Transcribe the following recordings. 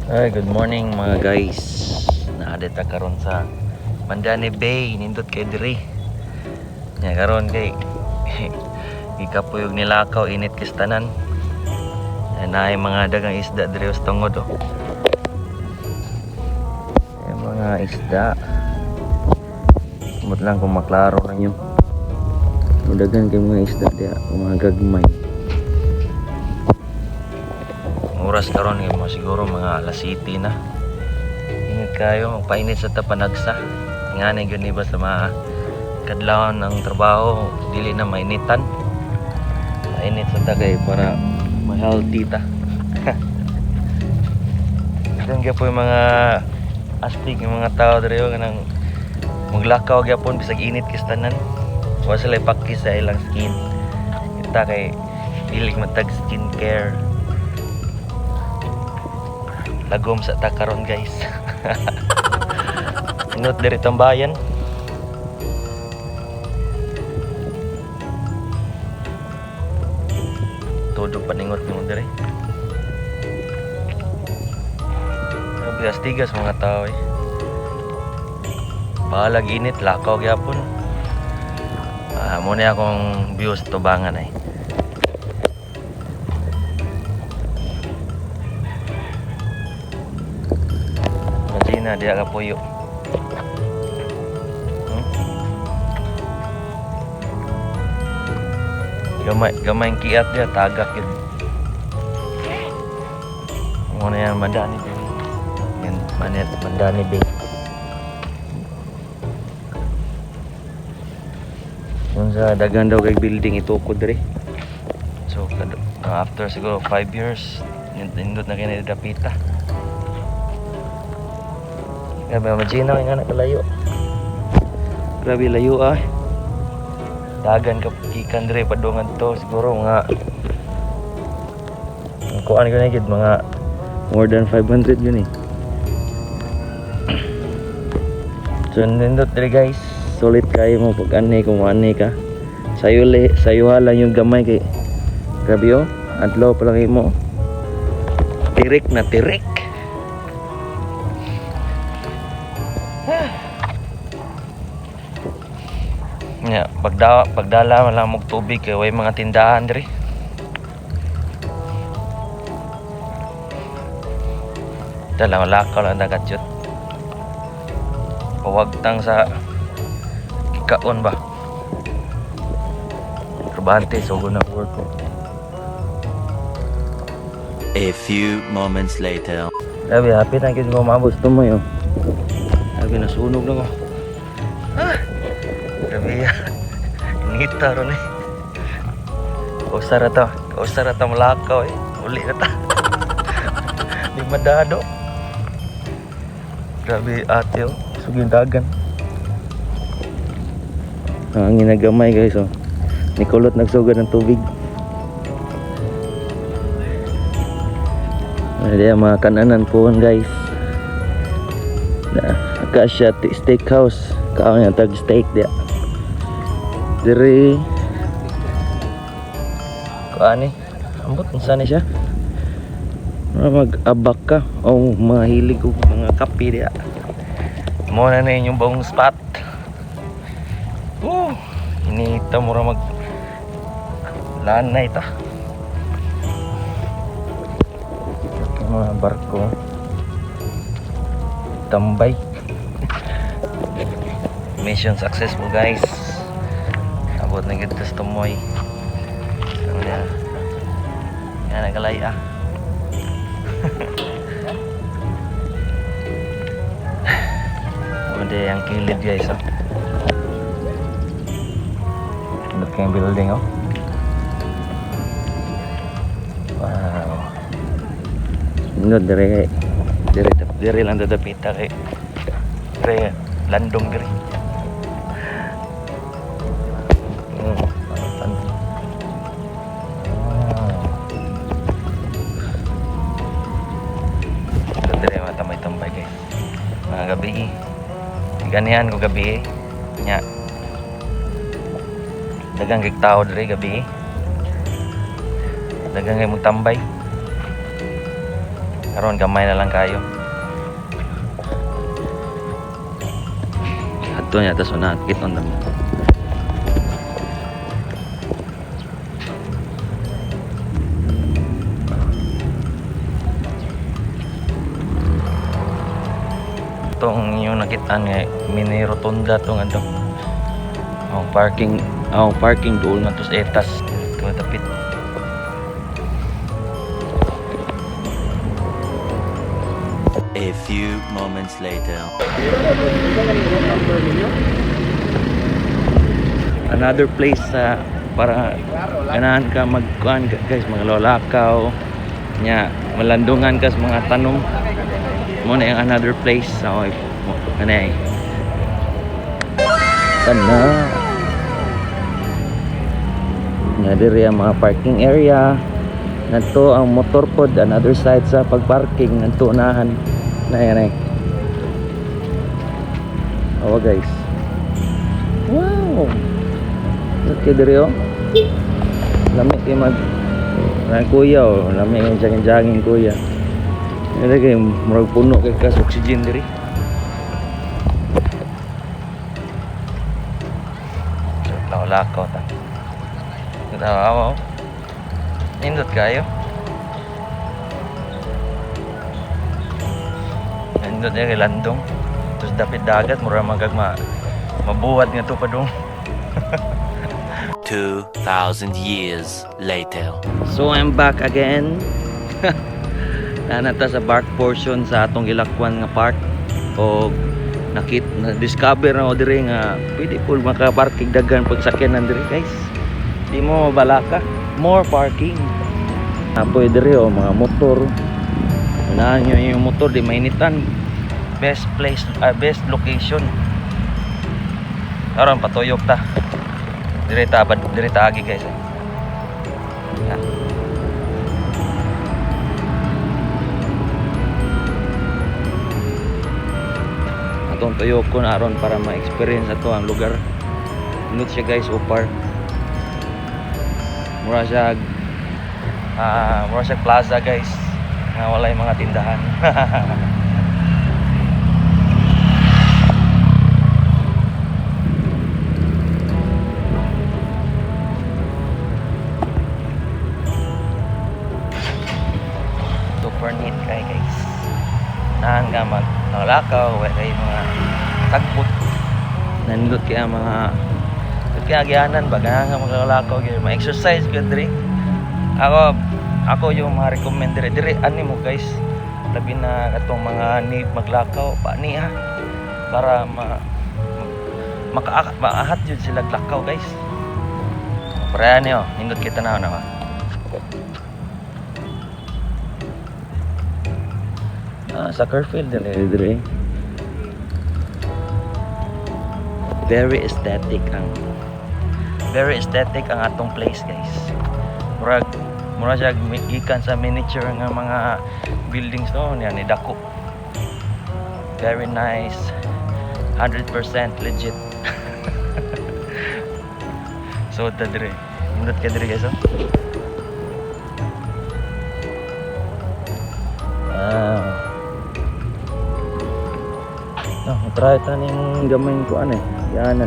Ay, good morning mga guys. Naadita karon sa Mandani Bay, nindot kay diri. Nya karon kay gikapuyog nilakaw init kistanan. Naay mga dagang isda diri sa tungod oh. Ay, mga isda. Mut lang kung maklaro na nyo. Dagan kay mga isda dia, mga gagmay. Oras karon kay mo siguro mga alas 7 na. Ingat kayo, magpainit sa tapanagsa. Ngani gyud ni ba sa mga kadlawon ng trabaho, dili na mainitan. Mainit sa tagay para ma-healthy ta. Diyan gyud po yung mga astig yung mga tao diri kanang maglakaw gyapon bisag init kistanan. Wa sila ipakis sa ilang skin. Kita kay dili matag skincare. Lagom sa takaron guys. Inot diri tambayan. Todo paningot mo diri. Bias tigas mga tao eh. Bahalag init, lakaw gyapon. Muna akong views tubangan ay. Na dia ka puyo. Gamay kiat dia tagak yun. Muna yan Mandani Bay. Yan Mandani Bay. Kung sa dagan daw kay building ito ko diri. So after siguro 5 years nindot na kini dapita. Grabe, magina nga nakalayo. Grabe layo ah. Dagan ka ikan dire padungan to siguro mga kuan ko na gid mga more than 500 yun eh. So nindot dire guys. Solid kayo mo pag anay kung anay ka. Sayo lang yung gamay kay grabe oh. Adlaw pa lang mo. Tirik na tirik. Nya pagdala man lang mog tubig kay way mga tindahan diri. Dala lakaw lang dagat jud. Pawagtang sa kaon ba. Trabante so guna work ko. A few moments later. Sabi happy na gid mo maabot to mo yo. Sabi nasunog na ko. Grabe ya. Nita ron eh. Kausara to malakaw eh. Uli na ta. Di madado. Grabe ate oh. Suging dagan. Ang ginagamay guys oh. Nikulot nagsugad ng tubig. Ada mga kananan po guys. Akasya Steakhouse. Kaon yang tag steak dia. Diri kuan ni ambot unsa ni siya mag-abak ka o mga hilig og mga kape dia mo na ni yung bang spot ini ta mura mag lanay ta mga barko tambay. Mission successful guys. Abot na gid tas tumoy. Yan nagalaya. Mode yang kilid guys oh. Look yung building oh. Wow. Nod dire lang dadapita kay dire landong dire. Tambay guys. Mga gabi. Ganihan ko gabi nya. Dagang gig tao dire gabi. Dagang kay mo tambay. Karon gamay na lang kayo. Ato niya tas una kiton damo. Itong yung nakitaan nga mini rotunda tong ano. Ang parking doon na to sa etas. Ito tapit. A few moments later. Another place sa para ganahan ka magkuan guys, mga lolakaw nya malandungan ka sa mga tanom mo na yung another place sa oy kanay sana nga diri ang mga parking area nanto ang motor pod another side sa pagparking nanto unahan na yan oh guys, wow. Okay diri oh. Lami kay mag kuya oh, lami ang jangin kuya. Dili kay murag puno kay kas oxygen diri. Lako ta. Tawa oh. Nindot kayo. Nindot ya kay landong. Terus dapit dagat murag magagma mabuhat nga to padung. 2,000 years later. So I'm back again. Nanata sa bark portion sa atong gilakwan nga park o na-discover na o diri nga pwede po makaparking daghan pagsakyanan diri guys. Di mo balaka, more parking. Apoy diri o mga motor. Unahan nyo yung motor di mainitan. Best place, best location. Aron patuyok ta. Diri ta agi guys. Yan. Atong tuyok ko na aron para ma-experience ato ang lugar. Inut siya guys upar. Mura siya plaza guys. Nga walay mga tindahan. Super neat kay guys. Nahan ka maglakaw, kay mga tagbot. Nandot kaya mga kagyanan ba nga maglakaw gyud, ma-exercise gyud diri. Ako yung ma-recommend diri ani mo guys. Labi na katong mga ni maglakaw pa ni ha. Para maahat jud sila lakaw guys. Para niyo, nindot kita na naman. Soccer field diri. Very aesthetic ang atong place guys. Murag siya gikan sa miniature nga mga buildings no yan ni dako. Very nice. 100% legit. So ta diri. Indot ka diri guys oh. Try taning gamay ko yanan.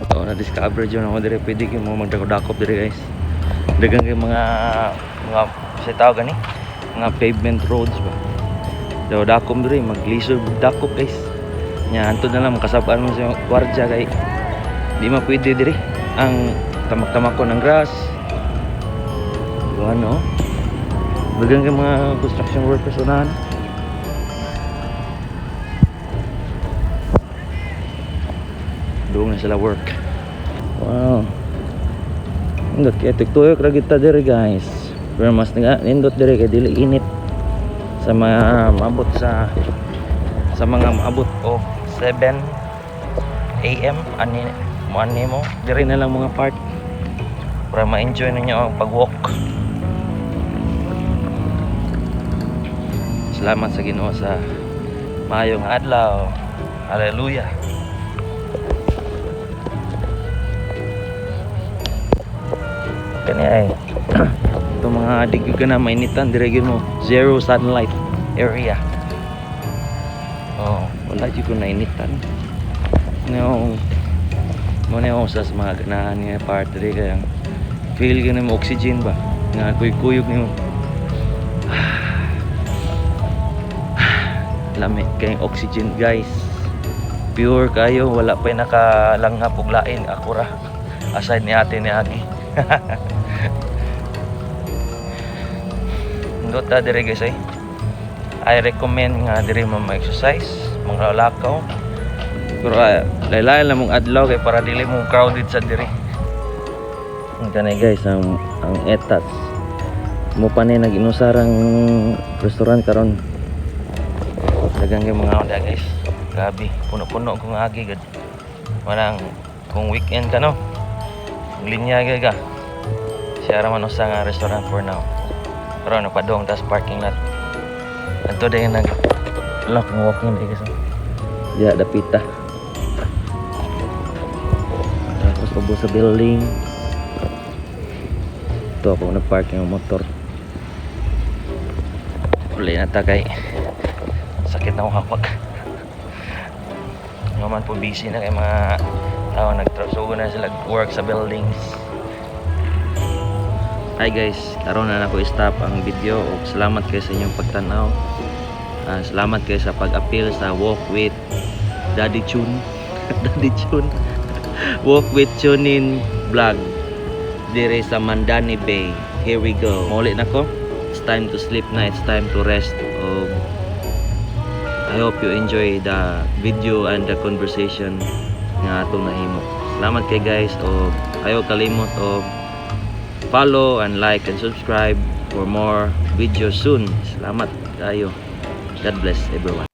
Ito na discover jud ako diri pwede gyud mo magdako-dakop diri guys. Dagang kay mga sa tawag gani, mga pavement roads ba. Daw dakom diri maglisod dakop guys. Nya antud na lang makasabaan mo sa kwartya kay di ma pwede diri ang tamak-tamakon ng grass. Ano? Dagang kay mga construction workers unahan. Doon na sila work. Wow. Indot kaya tiktuyok ra kita diri guys. Pero mas indot diri kay dili init. Sa mga maabot sa mga maabot o 7 AM ani mo diri na lang mga park para ma-enjoy ninyo ang pag-walk. Salamat sa Ginoo sa maayong adlaw. Hallelujah. Kani ay ito mga digyo ka na mainitan dire gyud mo zero sunlight area. Oh, wala jud ko nainitan. No. Mo na ako sa mga ganahan nga part dire kaya feel ka mo oxygen ba nga kuyog nimo. Lamig kayong oxygen guys, pure kayo, wala pa nakalanghap og lain ako ra aside ni ate ni Agi. Ndota dire guys ay I recommend nga dire ma-exercise mga lakaw pero laylay lang mong adlaw kay para dili mo crowded sa dire. Kanay guys ang etats mo pa ni nag-inusarang restaurant karon. Dagang yung mga onda guys, grabe puno-puno kung agi gud. Walang kung weekend ka no linya gud ka siya raman usa nga restaurant for now pero napadong tas parking lot adto day nag lock ng walking day guys. Ya dapita tapos ubos sa building ito ako nagparking ng motor. Uli na ta kay sakit na akong hapag. Naman po busy na kay mga tao nagtrasugo na sila work sa buildings. Hi guys, karon na ako i-stop ang video. Salamat kayo sa inyong pagtanaw. Salamat kayo sa pag-appeal sa Walk with Daddy Chun. Daddy Chun. Walk with Chunin vlog dire sa Mandani Bay. Here we go. Muli na ko. It's time to sleep na. It's time to rest. I hope you enjoy the video and the conversation nga atong nahimo. Salamat kay guys o ayaw kalimot o follow and like and subscribe for more videos soon. Salamat kayo. God bless everyone.